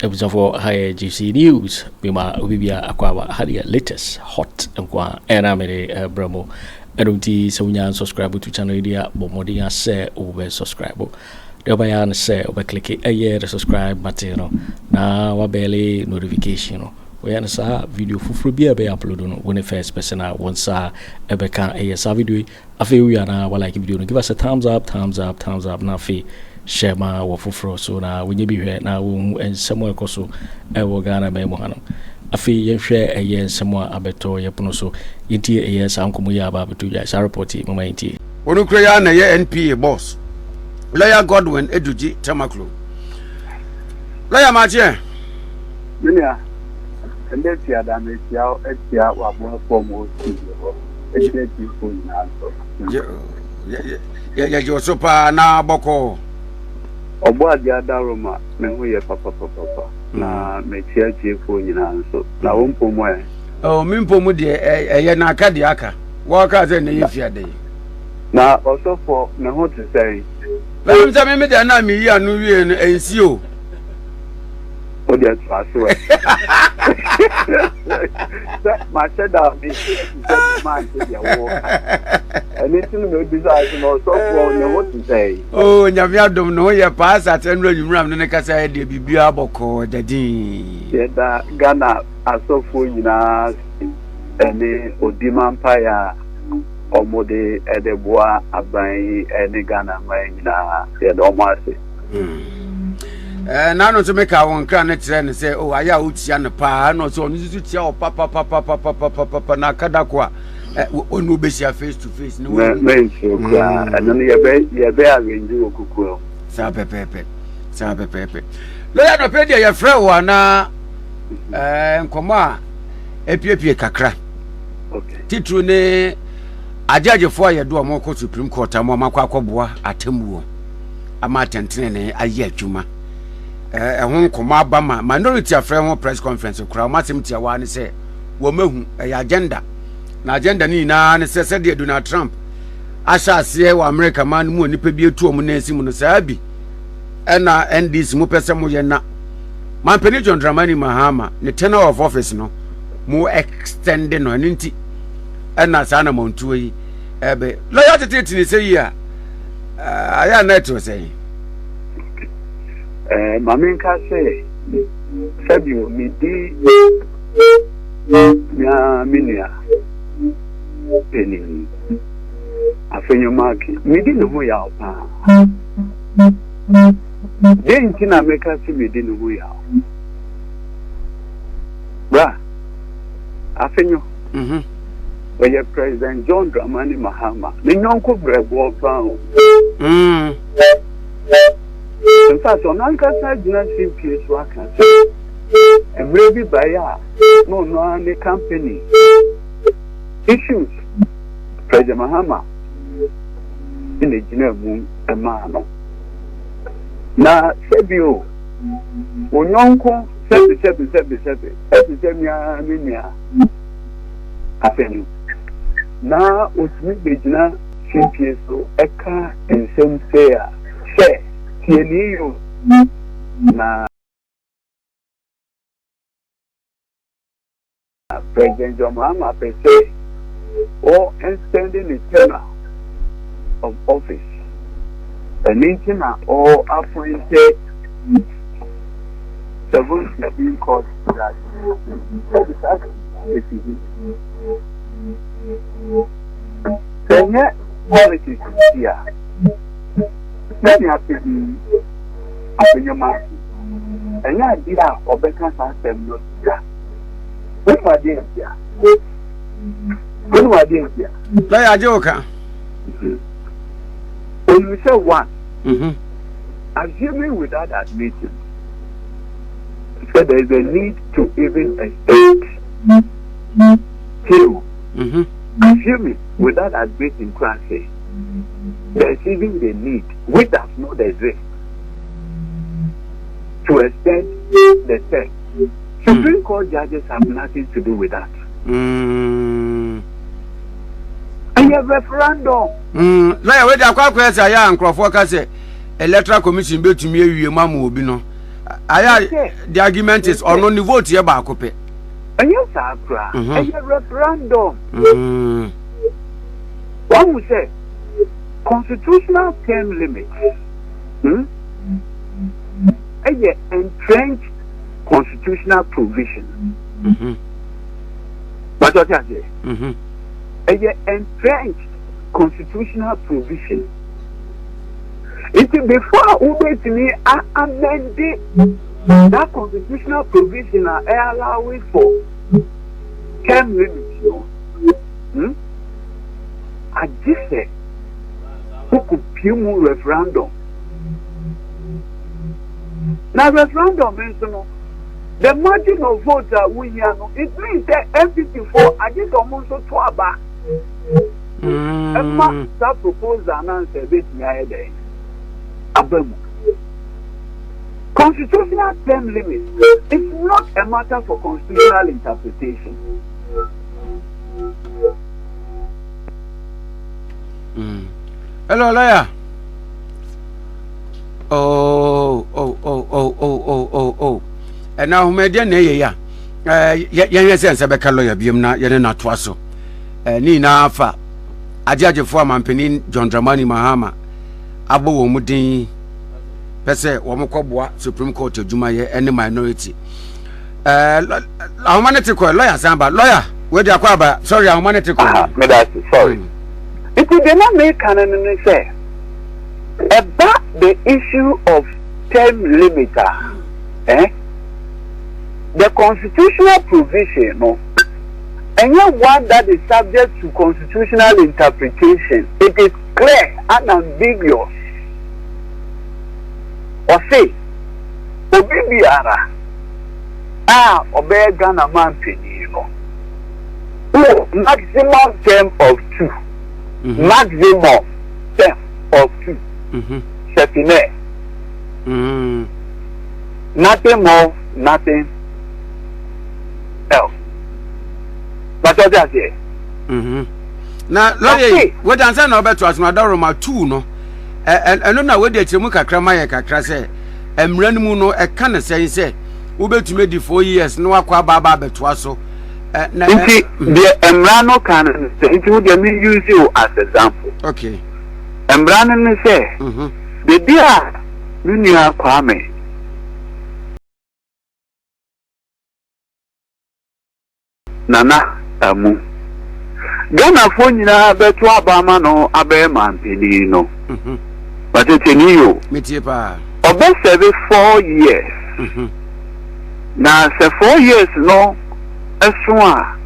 episode for higher GC News. Bima Ubibia Aquaba had the latest hot and qua Aremeyaw Bromo. Erunti Sawunya subscribe to channel idea Bomodia say over subscribe. The bayan say over click a year subscribe button na wabele notification. We answer video for be upload on when the first person once ebeka a video. Afi we are now like video. Give us a thumbs up na fi share ma wofofro so na when you be here now and somewhere koso e wo Ghana be mo hanom. Afi yen hwe eye semwa abeto yepono so yiti eye sankomo ya ba beto ya sa report mama yiti onu kra na ye NPA boss lawyer Godwin Eduji Tamaklo lawyer Mache Minia ende ti adame ti a etia wa bo form o ti ho ejide ti ko na so ya jo so pa na boko obo adi adaroma me hu ye papa na me tia ti ko nyina so na wo mpomo e oh mi mpomo de eye na aka de aka wo ka ze na ye fia de na osofo me hu ti sei Let me me de na mi yi anu wie no ensi o o de aso e ma sheda mi man ti ya wo anything no desire no osofo me hu ti sei oh nyame adom no ye pass atenro nwuram no ne kasa de bibia aboko dadin ye da Ghana asofo nyina ene odimampa ya omode edeboa aban ene Ghana nyina ye do mo ase na no to make awon kra ne tire ne say oh aya utia ne pa no so onu su tia o papa na kadako a onu besia face to face no me so kra eno ye be arrange okukuo sa pepe lo ya no pe dia ye frɛ wo na nkomo a epiepie kakra okay titru ne agyagefo ye do mo ko Supreme Court mo makwa akɔboa atemuo ama tentene ne aye adwuma ehun nkomo aba ma minority afrɛ ho press conference kura o matem tia wa ne sɛ wo mahu agenda na agenda ni na ne sɛ de Donald Trump asase wa America man mu onipa bi etu omu na esimu no saa bi na NDC mu pese mu ye na man Petition Dramani Mahama ne tenure of office no mu extend no nti na saa na montuo yi ebe lawyer tete ni sɛ yi a aya Net2 sɛ mamin ka se Fabio mi di ya minia peni Afenyo Markin mi di no ya pa den kina meka si mi di no ya bra Afenyo oye President John Dramani Mahama ni nyonko brebo pa o in fact, on Ankasa Dynasty case workers, a baby buyer, no any company issues. President Mahama in the general room, a man. Now, Sebio, Onyonko, 77, Afenyo. Now, Usmi Bejina, Chimpies, Eka, and some say, share. Yeniyo na President John Mahama pese or extending the tenure of office an intina or appointed 7 court that then politics here. Many have to be Afenyo Markin. And I did that or better system not here. What were they here? What were they here? Lawyer Joker. When we say one, assuming without admitting, so there is a need to even extend two. Assuming without admitting class there's even the need, which does not exist, to extend the term. Supreme Court judges have nothing to do with that. And a referendum. Like where the Kwaku Annan Nkrofo ka say electoral commission be to me awie mamu obi no. The argument is on the vote here back up. And yes, Akra, a referendum. One would say constitutional term limits. A entrenched constitutional provision. But what I say? A entrenched constitutional provision. It is before we amend that constitutional provision allowing for term limits. I just said, who could pume referendum? Now, referendum means the margin of vote we have. It means that MP4 I just almost to about. That proposal announced a bit near constitutional term limits. It's not a matter for constitutional interpretation. Hello, lawyer. Oh. And now, my dear Naya, sense of a lawyer, Biumna, Yana Twasso. Nina Fa, Ajaja Foreman Penin, John Dramani Mahama, Abu Mudin, Pese, Wamokobwa, Supreme Court of Jumaya, any minority. Our monetary lawyer, Samba, lawyer, where they are, sorry, our monetary sorry. It did not make an say about the issue of term limiter. The constitutional provision, and one that is subject to constitutional interpretation, it is clear and ambiguous. Or say, Obibiara, obey Ghana man penino. Maximum term of 2. Maximum term of 2. Sepine. Nothing more, nothing else. But what I say? Now, lawyer, what I'm saying about was my Roma 2, no? And I don't know whether it's a muka cramaya crase, and Renamuno, a canna say, Ube to me 4 years, no aqua baba betwaso. The Emrano canon, it would use you as example. Okay. Emrano say, the dear Lunia Kwame. Nana amu Ghana phone na beto abama no abeman penino but it's in you mitiepa obe serve 4 years na se 4 years no eso a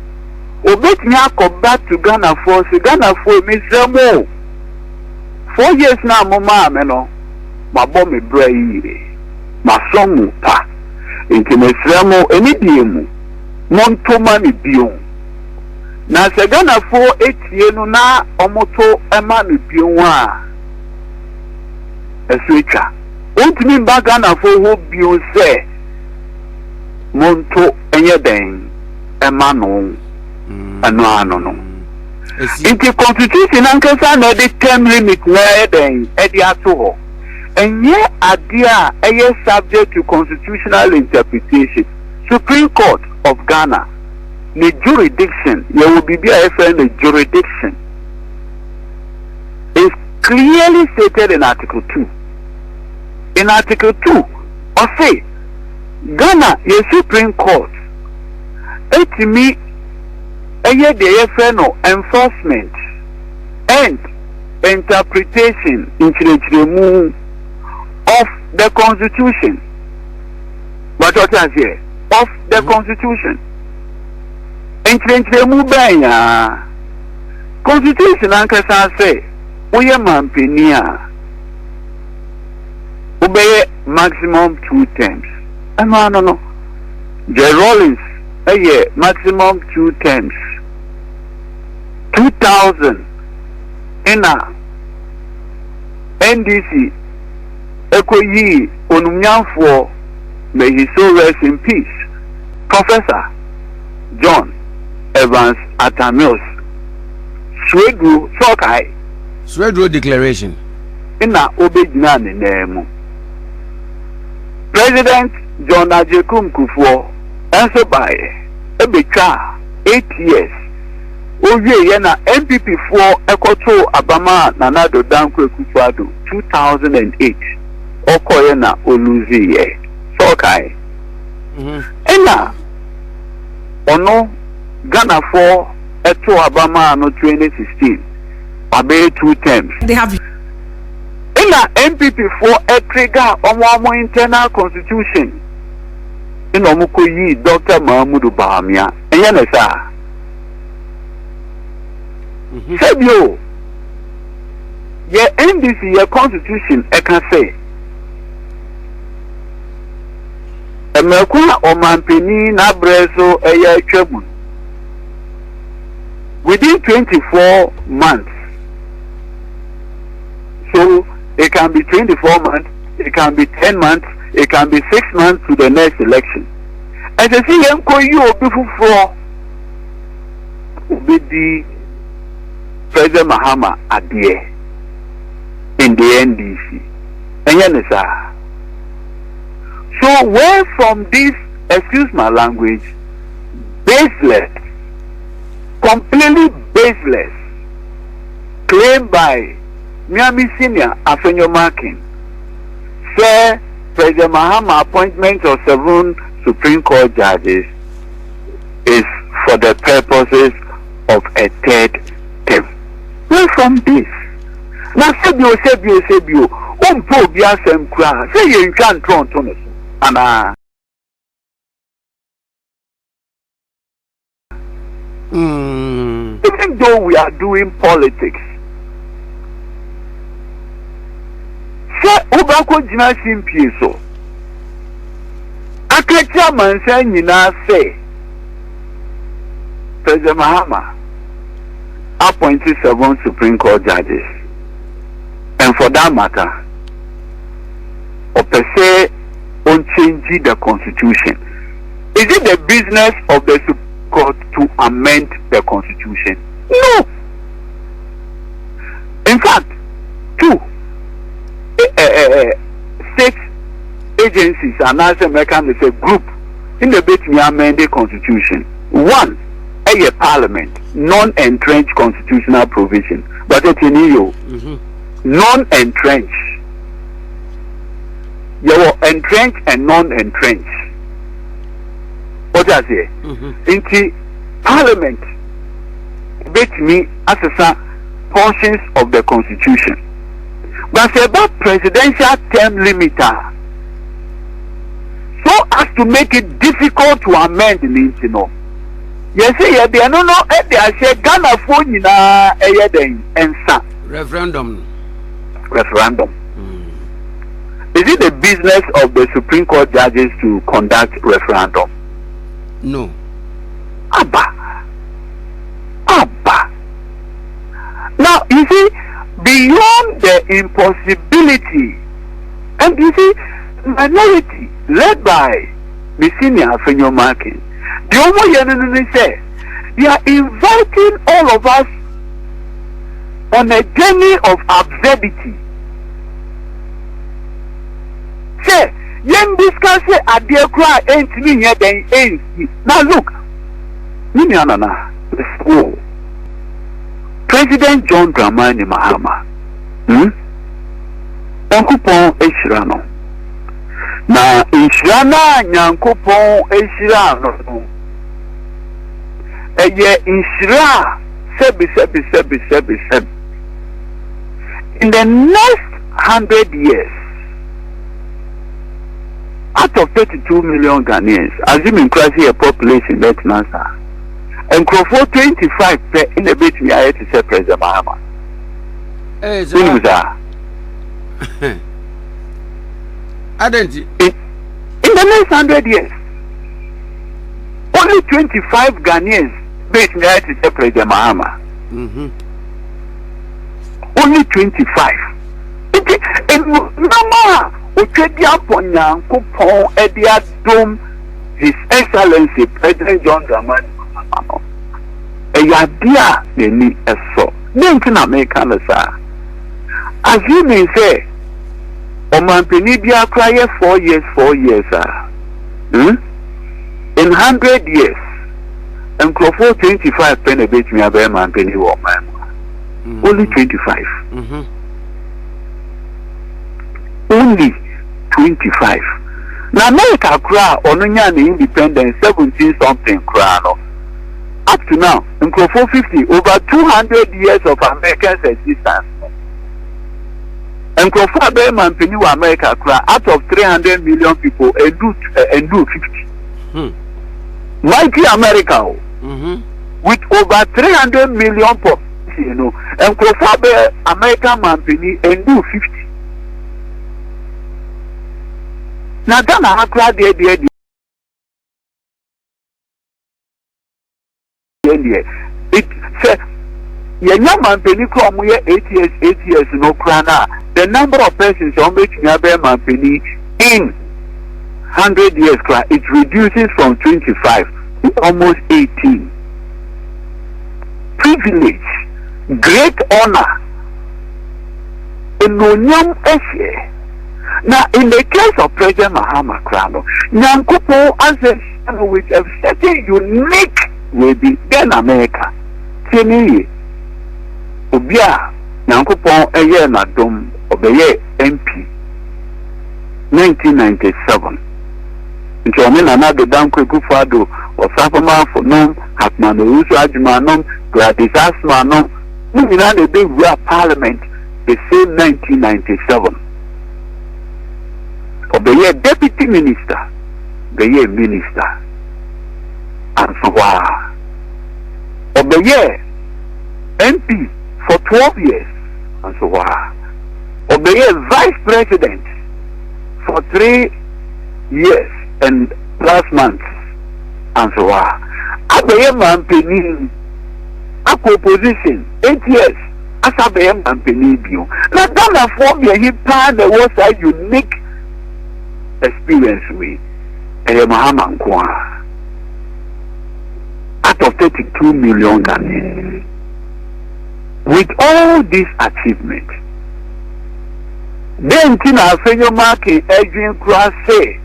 obetimi akọ back to Ghana for mi semo 4 years na mama me no mabo me bra yire masomu pa intime semo enidiemu Montoma ni bion. Na se Ghana fo etie no na omoto ema ni bion a. Esuecha. Ontimi mba Ghana fo ho bion se monto enye den ema no. Ano no. Inti constitution ankasa na the term limit na den edi ato ho. Enye adia eye subject to constitutional interpretation. Supreme Court of Ghana, the jurisdiction, there will be a jurisdiction, is clearly stated in Article 2. In Article 2, or say, Ghana, the Supreme Court, it me the enforcement and interpretation of the Constitution. But what I say? Of the Constitution. Constitution ankasa say we man penia obey maximum 2 terms. No. The Rollins maximum 2 terms. 2000 in a NDC ekoyi onumyanfo, may he so rest in peace, Professor John Evans Atamios Swedru Sokai Swedru declaration in a obedient name. President John Ajekum Kufuor answer by Ebeka 8 years. Oye yena MPP for Ekoto Abama Nanado Danko Akufo Addo 2008. Oko yena Oluzi ye. So kai. Ena ono Ghana for Eto Abama no 2016. Abe 2 terms. They have Ena MPP for a trigger on internal constitution. In Omukoyi Dr. Mahamadu Bawumia. Enyane sa. Sebio. Ye NDC ye constitution I can say. Emekwa omampeni na breso eye atwamu. Within 24 months. So it can be 24 months, it can be 10 months, it can be 6 months to the next election. And I see them call you before with the President Mahamadu Addo in the NDC. And yes, so where from this, excuse my language, baseless, completely baseless claim by Miami Senior Afenyo Markin, say President Mahamadu appointment of 7 Supreme Court judges is for the purposes of a 3rd term. Where from this? Now sebio, umpo biya semkura, say you can't turn to us. And even though we are doing politics, say ubako jina simpie so. Akacha man say nyina say President Mahamadu appointed 7 Supreme Court judges, and for that matter, or per se on changing the constitution. Is it the business of the Supreme Court to amend the constitution? No. In fact, 2 state agencies and as American is a group in the bit to amend the constitution. 1, a parliament, non-entrenched constitutional provision. But it's in EU, non-entrenched. You are entrenched and non-entrenched. What does it? Into parliament, bit me as portions of the constitution. But it's about presidential term limiter, so as to make it difficult to amend the internal. Yes, they are no, they are saying Ghana phone in a referendum. Is it the business of the Supreme Court judges to conduct referendum? No. Abba. Now, you see, beyond the impossibility, and you see, minority led by the senior Afenyo Markin, the Omo say they are inviting all of us on a journey of absurdity. Say, yen discuss at the cry ain't me here then ain't. Now look, let's go. President John Dramani Mahama, Yankopon Eshirano. Na Inshirana Yankopon Eshirano. Eye Inshira sebi. In the next 100 years, out of 32 million Ghanaians, assuming crisis a population that's answer. And for 25 in the bit me I to say President Mahamadu. In the next 100 years, only 25 Ghanaians bit me I to say President Mahamadu. Only 25. And Mama, otchere upon Yankopon Ediadom, His Excellency President John Dramani. Yadia they need a so. Then can I make an assuming say or Omampeni bia cry 4 years, 4 years. In 100 years, and Crawford 25 penny bait me a bear man penny woman. Only 25. Only 25. Now America cry on the independence 17 something crown. Up to now, in Crawford 50, over 200 years of American existence. And Crawford Bearman Penny America cry out of 300 million people and do 50. Mighty America with over 300 million population, you know, and Crawford American man penny and do 50. Now Ghana Accra there. It said Yenya man penny come here 8 years no crana. The number of persons on which Nyabe man penny in 100 years cry it reduces from 25 to almost 18. Privilege, great honor, enonyam eshe. Now, in the case of President Mahamadu Bawumia, Nyankopo answers with a certain unique way be then America. Tieni Obia Nyankopo eye na dom obeye MP 1997. Nti na na do dan Akufo Addo osafoma fonom Hakmanu Ajmanom Gladys Asmanom we na the big parliament the same 1997. Obeye deputy minister, obeye minister, and so on. Obeye MP for 12 years, and so on. Obeye vice president for 3 years and plus months, and so on. Obeye Mampeni, opposition 8 years. As Obeye Mampeni view. Now, Ghana form he planned the was a unique experience with Mahamadu Bawumia out of 32 million Ghanaians. With all these achievements, then Afenyo Markin Adrian Cross say,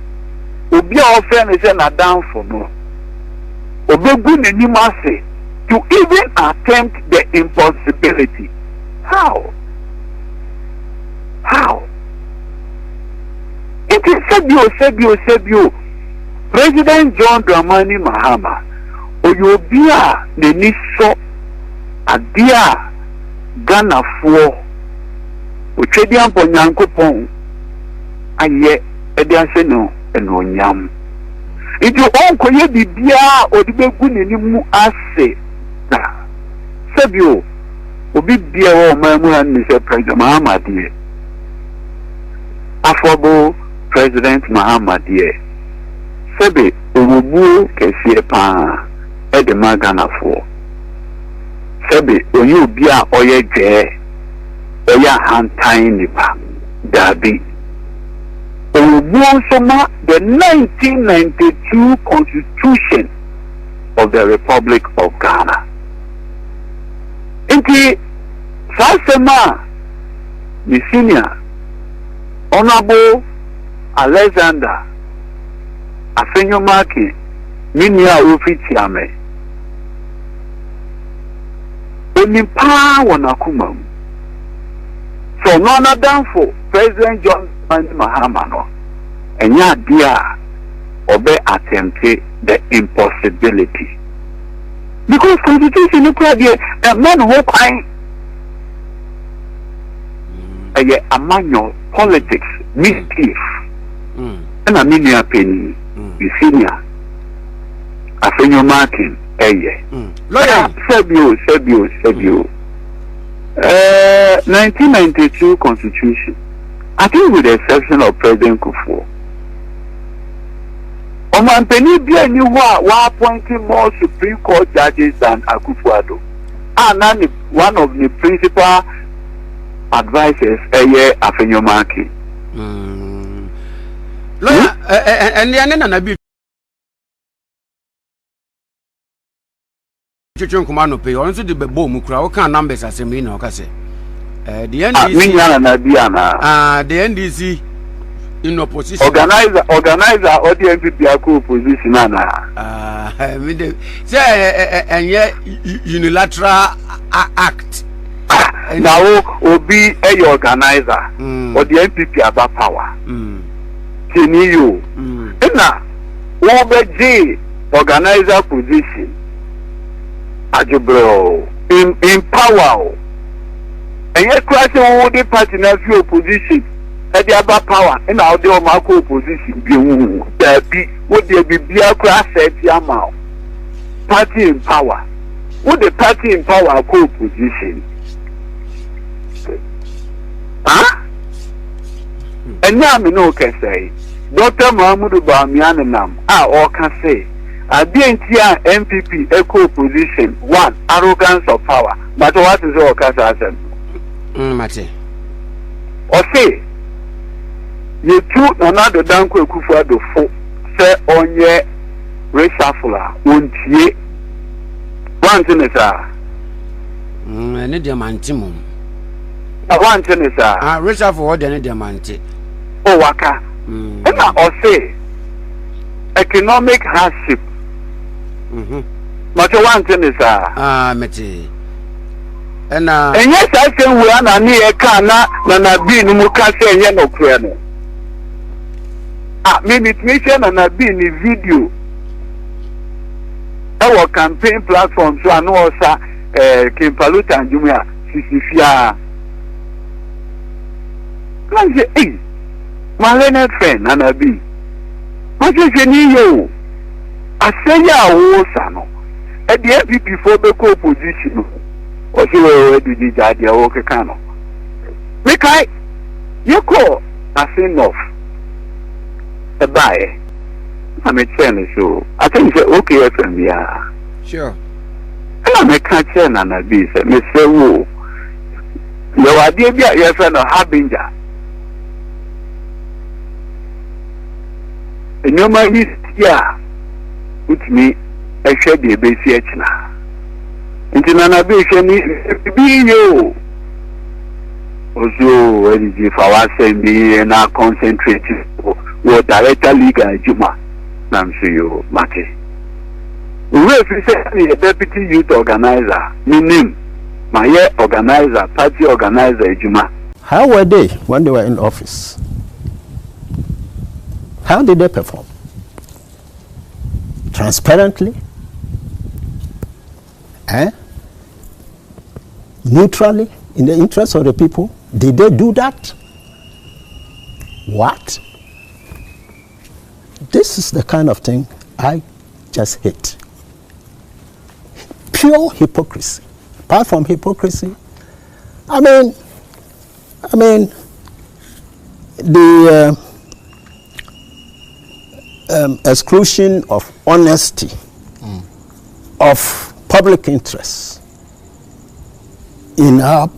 Obi offend is an down for no. Obegun say to even attempt the impossibility. How? It is Sebio. President John Dramani Mahama, Oyobia, the Niso, Adia, Ghana for, Uchedian Ponyankopong, Aye, Ediaseno, and Onyam. If you own Koye Bibia or the Begun Ase, Sebio, Obibia or Mamuan, Mr. President Mahama, dear. Affable President Mahamadu Sebe Obubu Kesie Pa Edema Ghana for Sebe Oyu Bia Oye Je Oya Hantain Nipa Dabi Obubu Soma the 1992 Constitution of the Republic of Ghana. Inti Sasema the senior Honorable Alexander Afenyo Markin Minia Ofitiame Onipa Wanakuma. So no down for President John Mahama and ya dear obey attempt the impossibility. Because constitution is a man who a manual politics mischief and a mini penny senior Afenyo Markin lawyer Sebio 1992 constitution, I think with the exception of President Akufo Omampeni bia ni wa appointing more Supreme Court judges than Akufo Addo. Annan one of the principal advisors Afenyo Markin. Lawyer and the Annan na bi Chichon Kumano pay on to the boom crowd can numbers as a mean or say. The NDC the the NDC in opposition. Organizer or the MPP opposition say and yet unilateral act. Now Obi a organizer or the MPP about power. Kini na Obi organizer position. Ajubro in power. And yet crashing all the party na few opposition. At the other power and now the Marco opposition there be would there be class set Yamal party in power. Would the party in power co-opposition? Huh? And now me no can say Dr. Mahamadu Bawumia or can say I didn't hear MPP eco opposition one arrogance of power. But what is all Casa Mate or say you two another down Akufo Addo say on ye reshuffle won't ye one thing is any diamantimum. One thing is reshuffle for any diamante. Oh waka and or say economic hardship. But one thing is mate and yes I say we are na near kana na be no muka say ye no kure no. Maybe mission and I be in the video. Our campaign platform so I know also Kimpaluta and Jumia Cecilia. Can say, hey, my Leonard friend and I be. What is your new? I say ya no. At the FP before the co-position. Or she already did that the work cano. Make I you call I say enough. A buy. I'm a channel so I think it's okay from yeah. Sure. And I'm a catcher and a beast, Mr. Wu. You are dear, your friend of Harbinger. And you might miss, yeah, with me, I should be a basic now. Into Nanabation, be you. Also, if I was saying me and I concentrate. What director league Juma Nam you Mate. We represent a deputy youth organizer, meaning my organizer, party organizer Juma. How were they when they were in office? How did they perform? Transparently? Neutrally? In the interest of the people? Did they do that? What? This is the kind of thing I just hate. Pure hypocrisy. Apart from hypocrisy, I mean, the exclusion of honesty, of public interest in our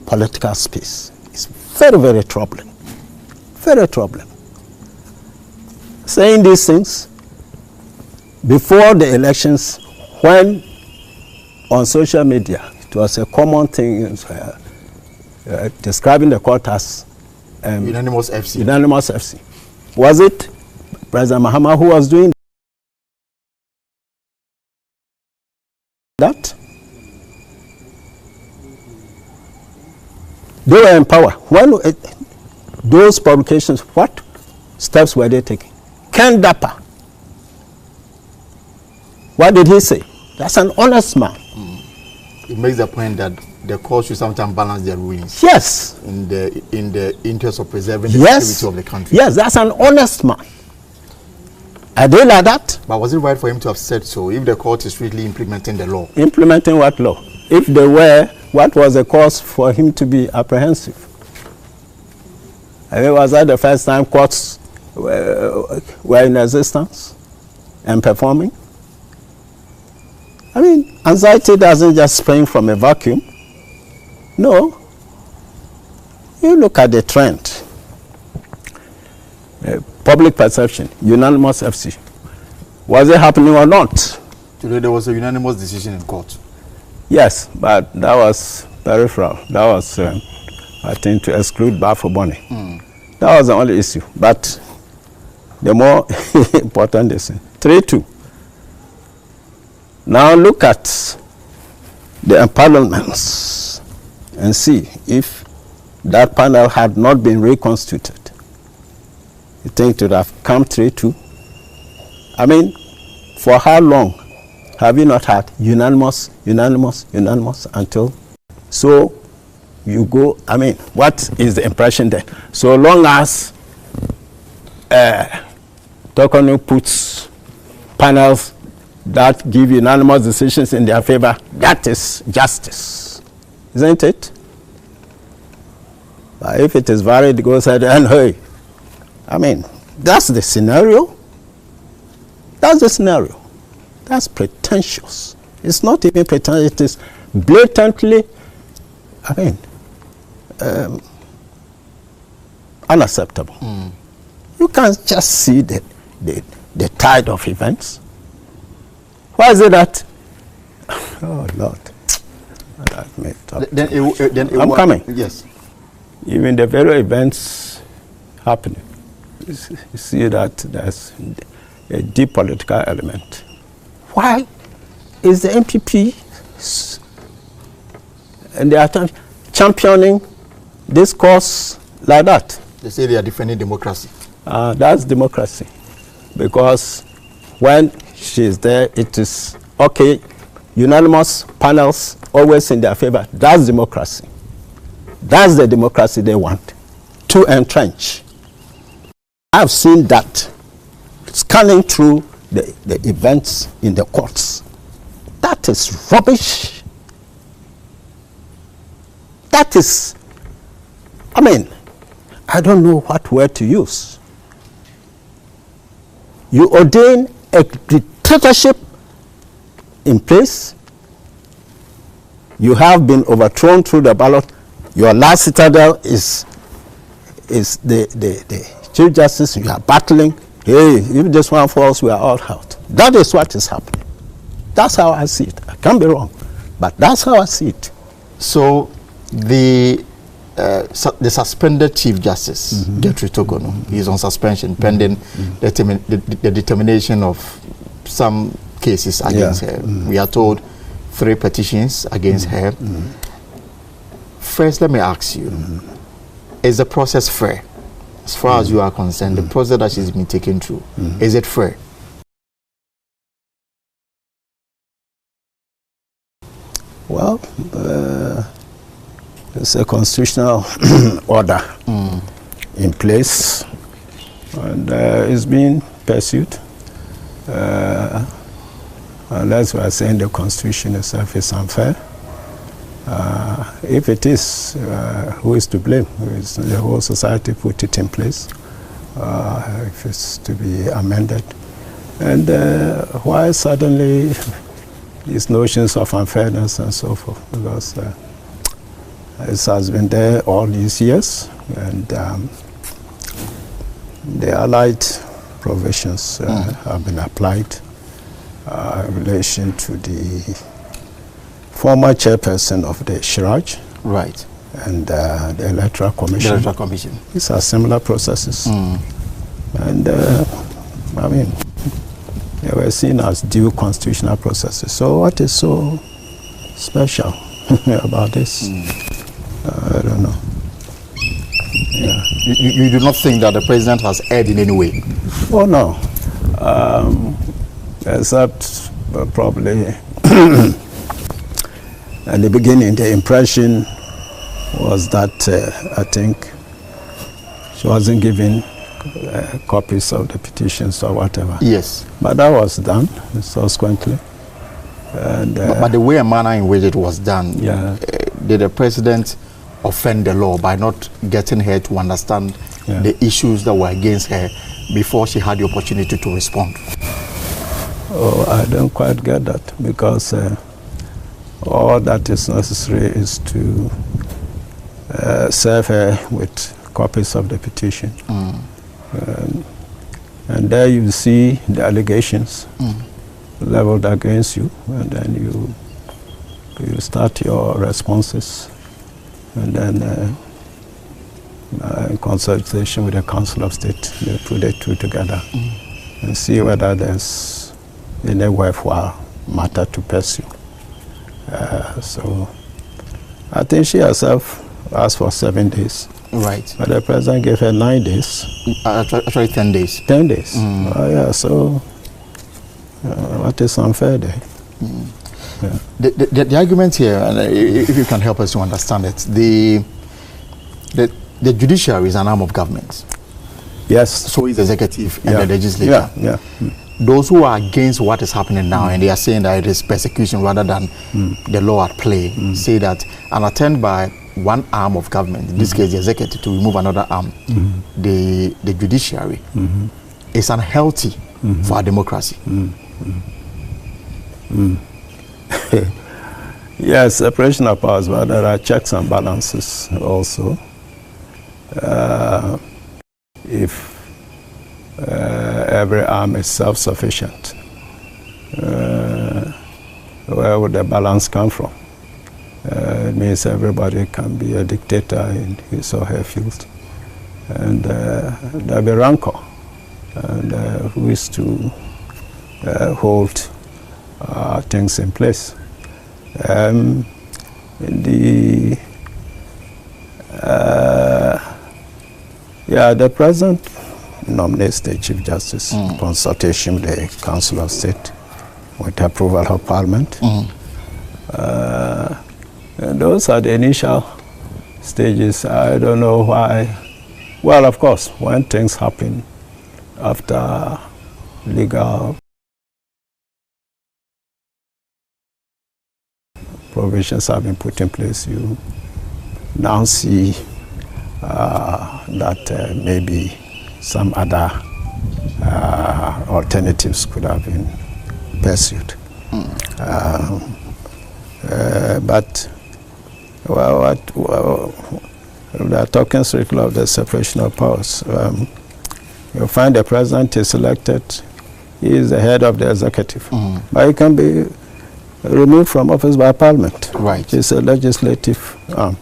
political space is very, very troubling. Very troubling. Saying these things before the elections, when on social media it was a common thing describing the court as unanimous FC. Unanimous FC. Was it President Mahama who was doing that? They were in power. When those publications, what steps were they taking? Ken Dapaah. What did he say? That's an honest man. It makes the point that the court should sometimes balance their rulings. Yes. In the interest of preserving the security of the country. Yes, that's an honest man. Are they like that? But was it right for him to have said so if the court is really implementing the law? Implementing what law? If they were, what was the cause for him to be apprehensive? I mean, was that the first time courts were in existence and performing? I mean, anxiety doesn't just spring from a vacuum. No. You look at the trend. Public perception, unanimous FC. Was it happening or not? Today there was a unanimous decision in court. Yes, but that was peripheral. That was, I think, to exclude Bafo Bonnie. That was the only issue. But the more important is 3-2. Now look at the empanelments and see if that panel had not been reconstituted. You think it would have come 3-2? I mean, for how long have you not had unanimous until? So you go, I mean, what is the impression then? So long as Torkonoo puts panels that give unanimous decisions in their favor, that is justice, isn't it? But if it is varied, it goes ahead and hey, I mean, that's the scenario. That's the scenario. That's pretentious. It's not even pretentious, it is blatantly, I mean, unacceptable. You can't just see the tide of events. Why is it that? Oh Lord, I'm coming. Yes. Even the very events happening, you see that there's a deep political element. Why is the MPP and they are championing this cause like that? They say they are defending democracy. That's democracy. Because when she's there, it is okay, unanimous panels always in their favor. That's democracy. That's the democracy they want to entrench. I've seen that scanning through the events in the courts. That is rubbish. That is, I mean, I don't know what word to use. You ordain a dictatorship in place. You have been overthrown through the ballot. Your last citadel is the Chief Justice. You are battling. Hey, if this one falls, we are all out. That is what is happening. That's how I see it. I can be wrong, but that's how I see it. So the suspended Chief Justice, Gertrude Torkonoo, is on suspension pending the determination of some cases against her. We are told 3 petitions against her. First, let me ask you, is the process fair? As far as you are concerned, the process that she's been taken through, is it fair? Well, it's a constitutional order in place, and it's being pursued. Unless we are saying the Constitution itself is unfair. If it is, who is to blame? The whole society put it in place. If it's to be amended. And why suddenly these notions of unfairness and so forth? Because it has been there all these years, and the allied provisions have been applied in relation to the former chairperson of the Shiraj, right, and the Electoral Commission. The Electoral Commission. These are similar processes, and I mean, they were seen as due constitutional processes. So what is so special about this? I don't know. Yeah. You do not think that the president has erred in any way? Oh no, except probably. At the beginning, the impression was that I think she wasn't given copies of the petitions or whatever. Yes. But that was done subsequently. And, but the way and manner in which it was done, did the president offend the law by not getting her to understand the issues that were against her before she had the opportunity to respond? Oh, I don't quite get that, because all that is necessary is to serve her with copies of the petition. And there you see the allegations leveled against you, and then you start your responses, and then in consultation with the Council of State. They put the two together and see whether there's any worthwhile matter to pursue. So I think she herself asked for 7 days. Right. But the president gave her 9 days. Actually 10 days. 10 days. Oh, yeah, so what is unfair there? Yeah. The argument here, and if you can help us to understand it, the judiciary is an arm of government. Yes. So is the executive and the legislature. Yeah. Those who are against what is happening now and they are saying that it is persecution rather than the law at play, say that an attempt by one arm of government, in this case the executive, to remove another arm, the judiciary, is unhealthy for our democracy. Yes, separation of powers, but there are checks and balances also. If every arm is self-sufficient, where would the balance come from? It means everybody can be a dictator in his or her field. And there'll be rancor. And who is to hold things in place? The president nominates the Chief Justice in consultation with the Council of State with approval of Parliament. And those are the initial stages. I don't know why. Well, of course, when things happen after legal provisions have been put in place, you now see that maybe some other alternatives could have been pursued. But we are talking strictly of the separation of powers. You find the president is elected, he is the head of the executive, but he can be removed from office by Parliament, right? Which is a legislative arm.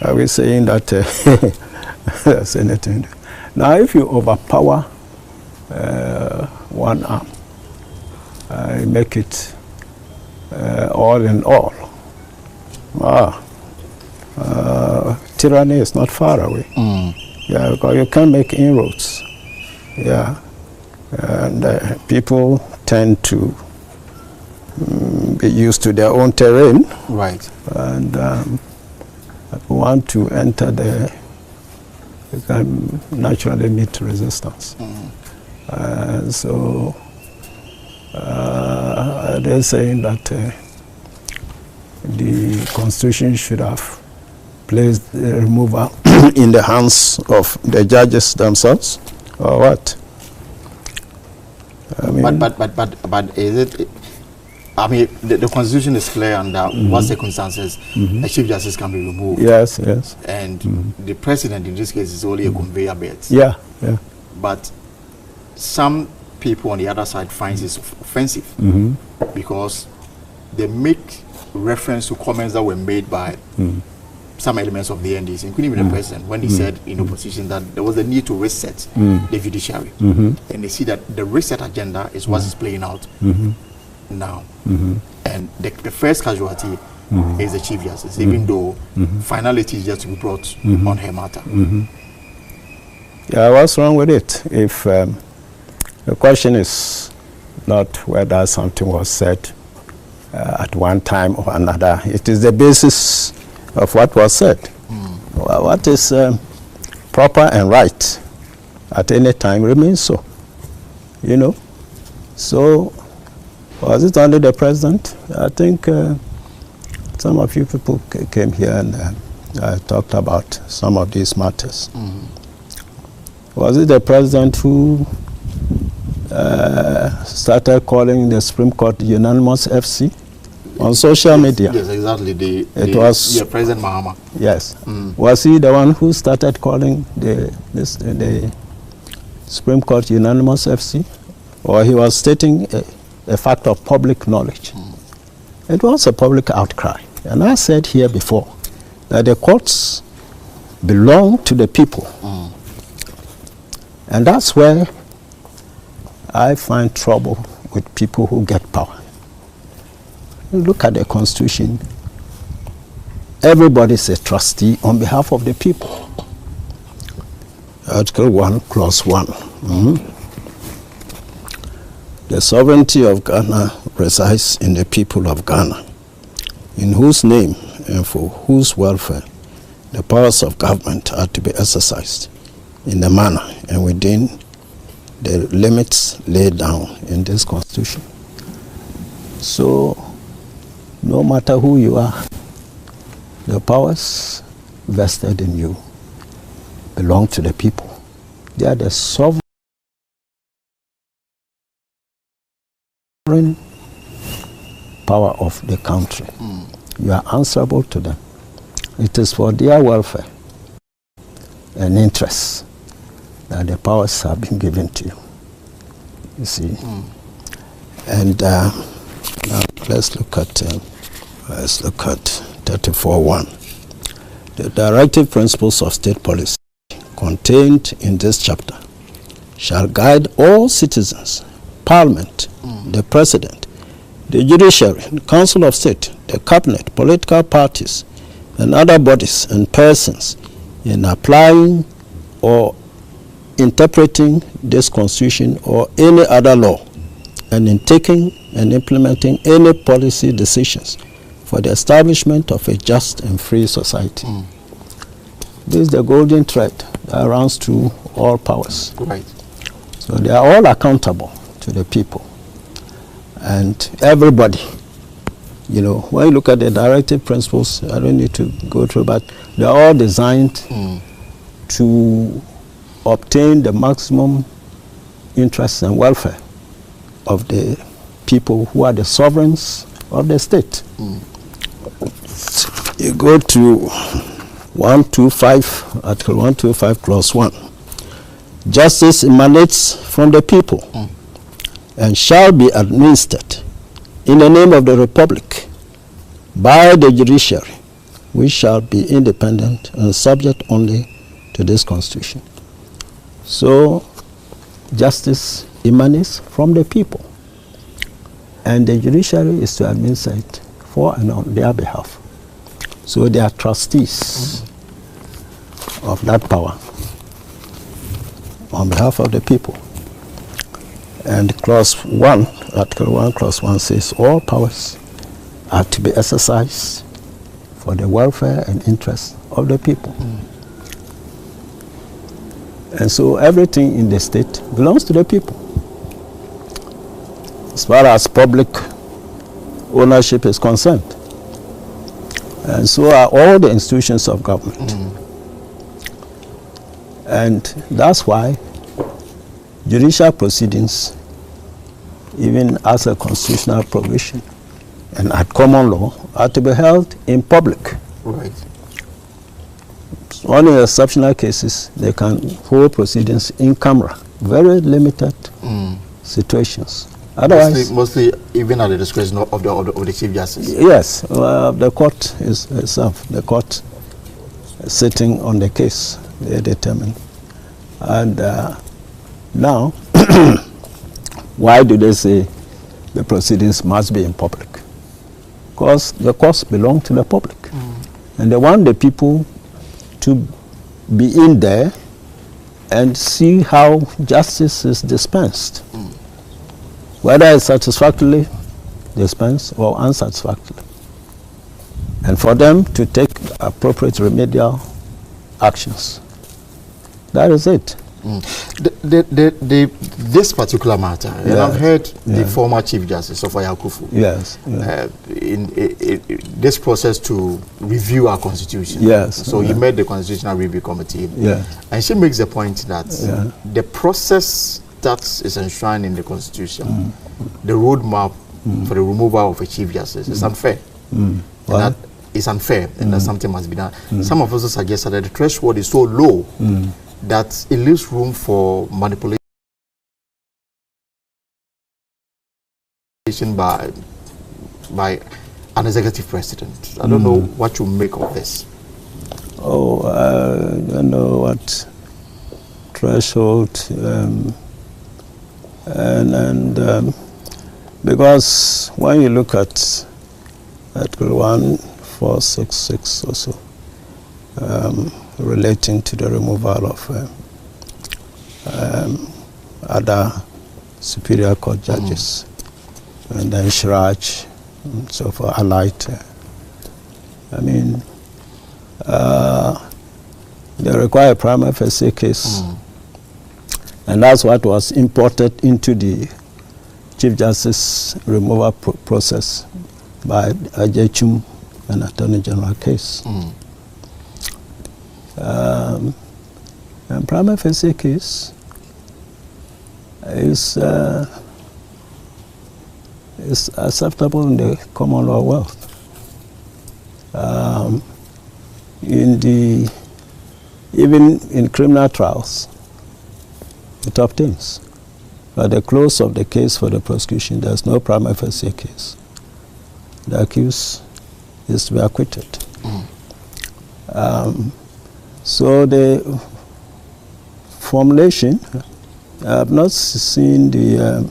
Are we saying that that's anything? Now, if you overpower one arm, make it all in all, tyranny is not far away. Yeah, because you can make inroads. Yeah, and people tend to be used to their own terrain. Right. And want to enter there, you can naturally meet resistance. So they're saying that the Constitution should have placed the removal in the hands of the judges themselves, or what? I mean, but is it? I mean, the Constitution is clear under what circumstances a Chief Justice can be removed. Yes. And the President in this case is only a conveyor belt. Yeah. But some people on the other side find this offensive because they make reference to comments that were made by some elements of the NDC, including the President, when he said in opposition that there was a need to reset the judiciary. And they see that the reset agenda is what is playing out now. And the first casualty is the Chief Justice, even though finality is just to be brought on her matter. Yeah, what's wrong with it? If the question is not whether something was said at one time or another, it is the basis of what was said. Well, what is proper and right at any time remains so. So was it only the president? I think some of you people came here and talked about some of these matters. Was it the president who started calling the Supreme Court unanimous FC on social media? Yes, exactly. It was President Mahama. Yes. Was he the one who started calling the Supreme Court unanimous FC? Or he was stating a fact of public knowledge? It was a public outcry. And I said here before that the courts belong to the people. And that's where I find trouble with people who get power. Look at the Constitution. Everybody is a trustee on behalf of the people. Article 1, Clause 1. The sovereignty of Ghana resides in the people of Ghana, in whose name and for whose welfare the powers of government are to be exercised in the manner and within the limits laid down in this Constitution. So, no matter who you are, the powers vested in you belong to the people. They are the sovereign power of the country. You are answerable to them. It is for their welfare and interests that the powers have been given to you. You see? And now let's look at 34.1. The directive principles of state policy contained in this chapter shall guide all citizens, Parliament, the President, the Judiciary, the Council of State, the Cabinet, political parties, and other bodies and persons in applying or interpreting this Constitution or any other law, and in taking and implementing any policy decisions for the establishment of a just and free society. This is the golden thread that runs through all powers. Right. So they are all accountable to the people. And everybody, you know, when you look at the directive principles, I don't need to go through, but they are all designed to obtain the maximum interests and welfare of the people who are the sovereigns of the state. You go to 125, Article 125, Clause 1. Justice emanates from the people and shall be administered in the name of the Republic by the judiciary, which shall be independent and subject only to this Constitution. So, justice emanates from the people, and the judiciary is to administer it for and on their behalf. So they are trustees of that power on behalf of the people. And Clause 1, Article 1, Clause 1 says all powers are to be exercised for the welfare and interests of the people. And so everything in the state belongs to the people. As far as public ownership is concerned. And so are all the institutions of government. And that's why judicial proceedings, even as a constitutional provision and at common law, are to be held in public. Right. Only in exceptional cases, they can hold proceedings in camera. Very limited situations. Otherwise, mostly even at the discretion of the Chief Justice. Yes, the court is itself, the court sitting on the case, they determine. And now, why do they say the proceedings must be in public? Because the courts belong to the public. And they want the people to be in there and see how justice is dispensed. Whether it's satisfactorily dispensed or unsatisfactorily. And for them to take appropriate remedial actions. That is it. This particular matter, and I've heard the former Chief Justice of Akufo. Yes. In this process to review our constitution. Yes. So he made the Constitutional Review Committee. Yeah. And she makes the point that the process that is enshrined in the Constitution, the roadmap for the removal of a Chief Justice is unfair. And that is unfair, and that something must be done. Some of us suggest that the threshold is so low that it leaves room for manipulation by an executive president. I don't know what you make of this. I don't know what threshold, and because when you look at Article 1466 or so, relating to the removal of other superior court judges, and then Shraj, and so for allied. I mean, they require a prima facie case, and that's what was imported into the Chief Justice removal process by Agyapong and Attorney General case. And prima facie case is acceptable in the common law world. Even in criminal trials, it obtains. At the close of the case for the prosecution, there's no prima facie case. The accused is to be acquitted. So the formulation, I have not seen the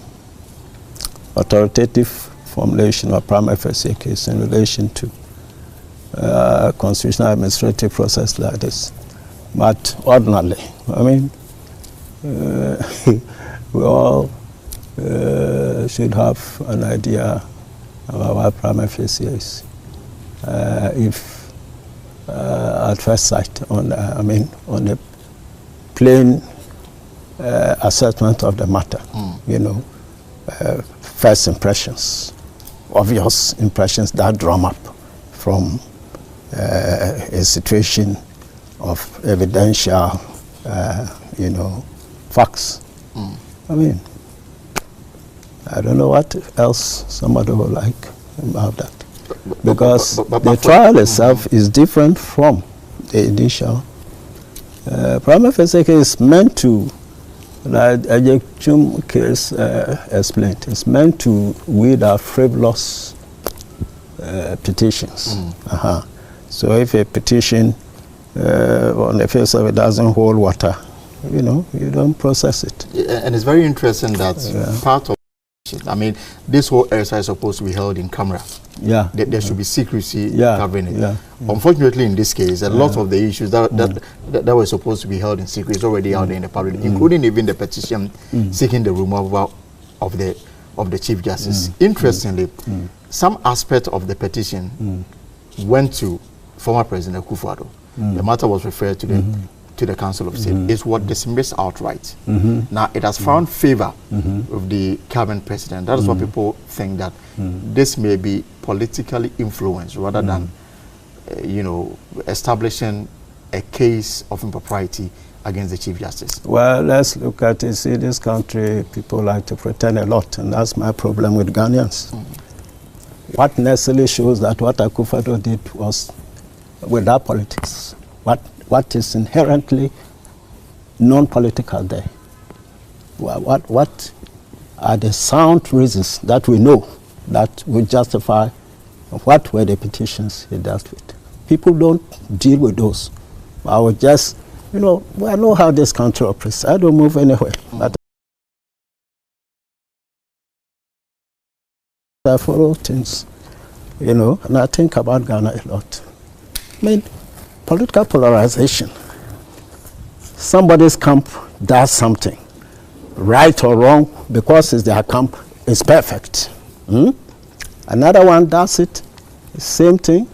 authoritative formulation of prima facie case in relation to constitutional administrative process like this. But ordinarily, I mean, we all should have an idea about what prima facie is. If at first sight, on the plain assessment of the matter, first impressions, obvious impressions that drum up from a situation of evidential, facts. I mean, I don't know what else somebody would like about that. Because the trial itself is different from the initial. Prima facie case is meant to, like Agyapong case explained, it's meant to weed out frivolous petitions. So if a petition on the face of it doesn't hold water, you don't process it. And it's very interesting that part of, this whole exercise is supposed to be held in camera. There should be secrecy covering it. Unfortunately, in this case, a lot of the issues that were supposed to be held in secret is already out there in the public, including even the petition seeking the removal of the Chief Justice. Interestingly, some aspect of the petition went to former President Akufo Addo. The matter was referred to the Council of State. It was dismissed outright. Now it has found favor with the current president. That is what people think, that this may be politically influenced rather than establishing a case of impropriety against the Chief Justice. Well, let's look at it. See, this country, people like to pretend a lot, and that's my problem with Ghanaians. What necessarily shows that what Akufo Addo did was without politics. What is inherently non-political there? What are the sound reasons that we know that would justify what were the petitions he dealt with? People don't deal with those. I would just, I know how this country operates. I don't move anywhere. But I follow things, and I think about Ghana a lot. Political polarization. Somebody's camp does something, right or wrong, because it's their camp, it's perfect. Another one does it, same thing,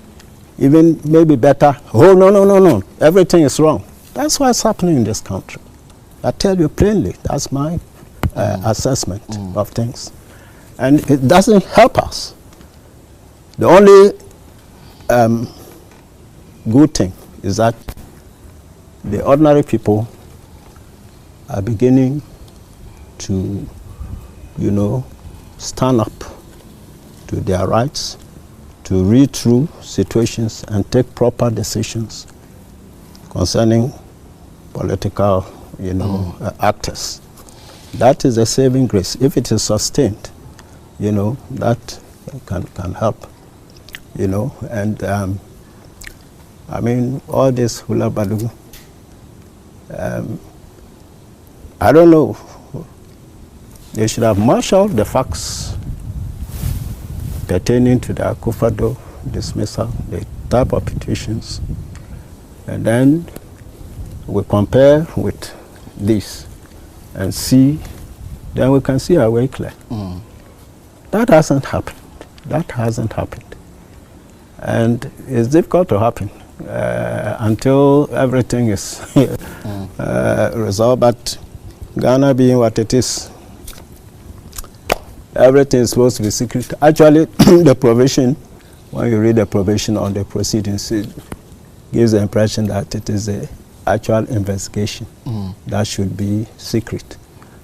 even maybe better. Oh, no, everything is wrong. That's what's happening in this country. I tell you plainly, that's my assessment of things. And it doesn't help us. The only good thing is that the ordinary people are beginning to, stand up to their rights, to read through situations and take proper decisions concerning political, actors. That is a saving grace. If it is sustained, that can help, and I mean, all this hula baloo. I don't know. They should have marshaled the facts pertaining to the Akufo Addo dismissal, the type of petitions, and then we compare with this and see, then we can see our way clear. That hasn't happened. That hasn't happened. And it's difficult to happen until everything is resolved. But Ghana being what it is, everything is supposed to be secret. Actually, the provision, when you read the provision on the proceedings, it gives the impression that it is an actual investigation that should be secret.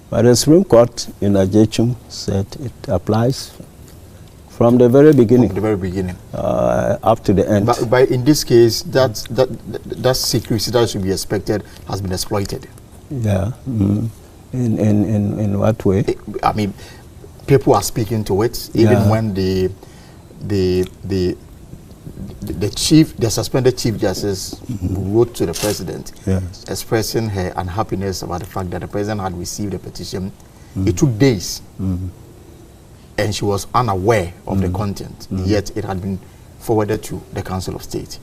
But the Supreme Court in Agyapong said it applies from the very beginning. From the very beginning. Up to the end. But in this case, that secrecy that should be expected has been exploited. Yeah. In what way? I mean, people are speaking to it, even when the suspended chief justice wrote to the president, expressing her unhappiness about the fact that the president had received a petition. It took days, and she was unaware of the content, yet it had been forwarded to the Council of State.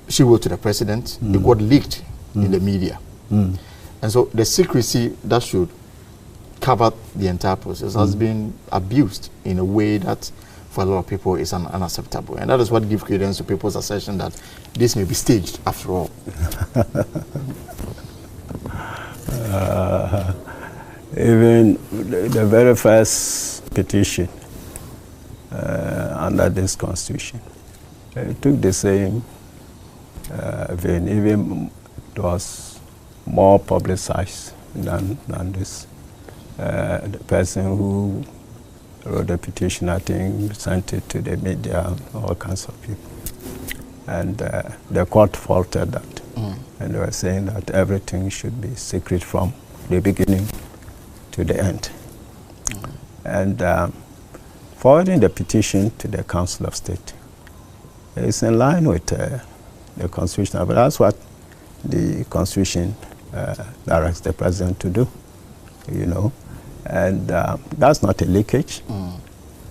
She wrote to the president, it got leaked in the media. And so the secrecy that should cover the entire process has been abused in a way that for a lot of people is unacceptable. And that is what gives credence to people's assertion that this may be staged after all. Even the very first petition under this constitution, it took the same vein. Even it was more publicized than this. The person who wrote the petition, I think, sent it to the media, all kinds of people. And the court faulted that. And they were saying that everything should be secret from the beginning to the end. And forwarding the petition to the Council of State is in line with the Constitution. But that's what the Constitution directs the President to do, you know. And that's not a leakage.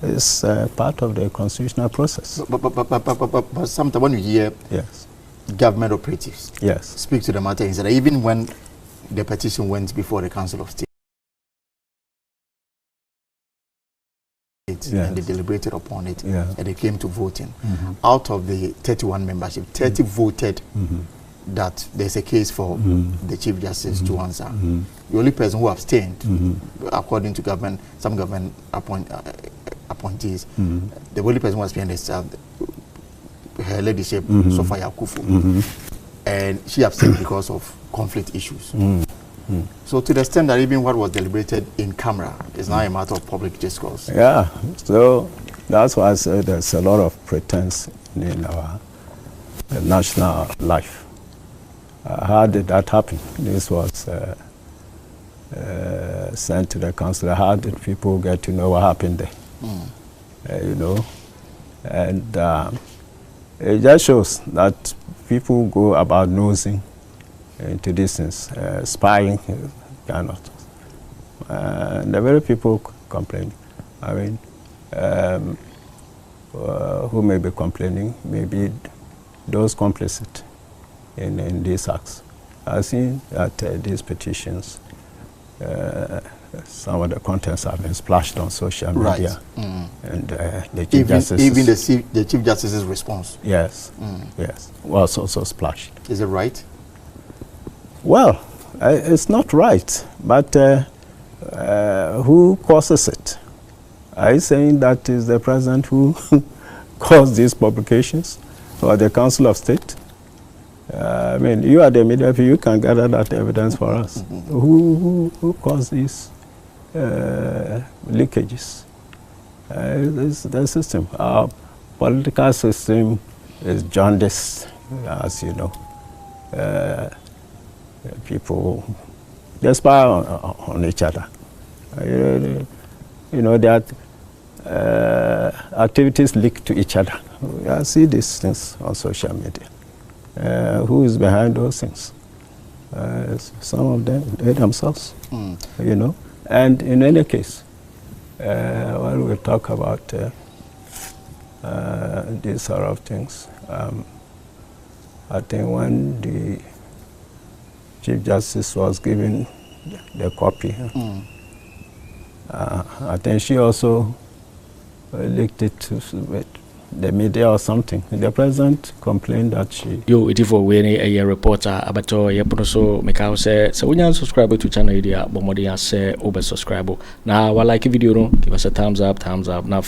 It's part of the constitutional process. But sometimes when you hear government operatives speak to the matter, is that even when the petition went before the Council of State and they deliberated upon it and they came to voting, out of the 31 membership, 30 voted that there's a case for the Chief Justice to answer. The only person who abstained, according to some government appointees, the only person who abstained is her ladyship, Sophia Akufo. And she abstained because of conflict issues. So to the extent that even what was deliberated in camera is now a matter of public discourse. Yeah, so that's why I said there's a lot of pretense in our national life. How did that happen? This was sent to the council. How did people get to know what happened there? You know, and it just shows that people go about nosing into these things, spying, kind of. The very people complain. I mean, who may be complaining, maybe those complicit in these acts. I've seen that these petitions, some of the contents have been splashed on social media. And the Chief Justice... Even the Chief Justice's response? Yes, yes, was also splashed. Is it right? Well, it's not right, but who causes it? Are you saying that is the President who caused these publications, or the Council of State? I mean, you are the media, you can gather that evidence for us. Who caused these leakages? It's the system. Our political system is jaundiced, as you know. People, they spy on each other. You know that activities leak to each other. I see these things on social media. Who is behind those things? Some of them, they themselves, you know. And in any case, when we talk about these sort of things, I think when the Chief Justice was given the copy, I think she also leaked it to the media or something. The president complained that she... Yo, it is for when a reporter about Yaposo Mikao say, so when you subscribe to channel idea, Bomodi say over subscribe. Now, while like a video, give us a thumbs up, now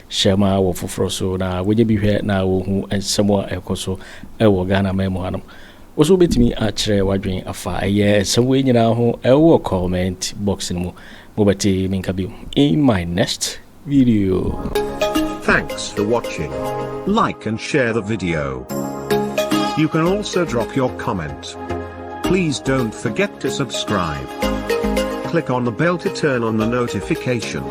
share my work for Froso. Now, when you be here now, and somewhere Ekoso, Ghana Memoanum. Also, bet me otchere wadwin afa ye somewhere you know who comment box in mo mobati minkabi in my next video. Thanks for watching. Like and share the video. You can also drop your comment. Please don't forget to subscribe. Click on the bell to turn on the notification.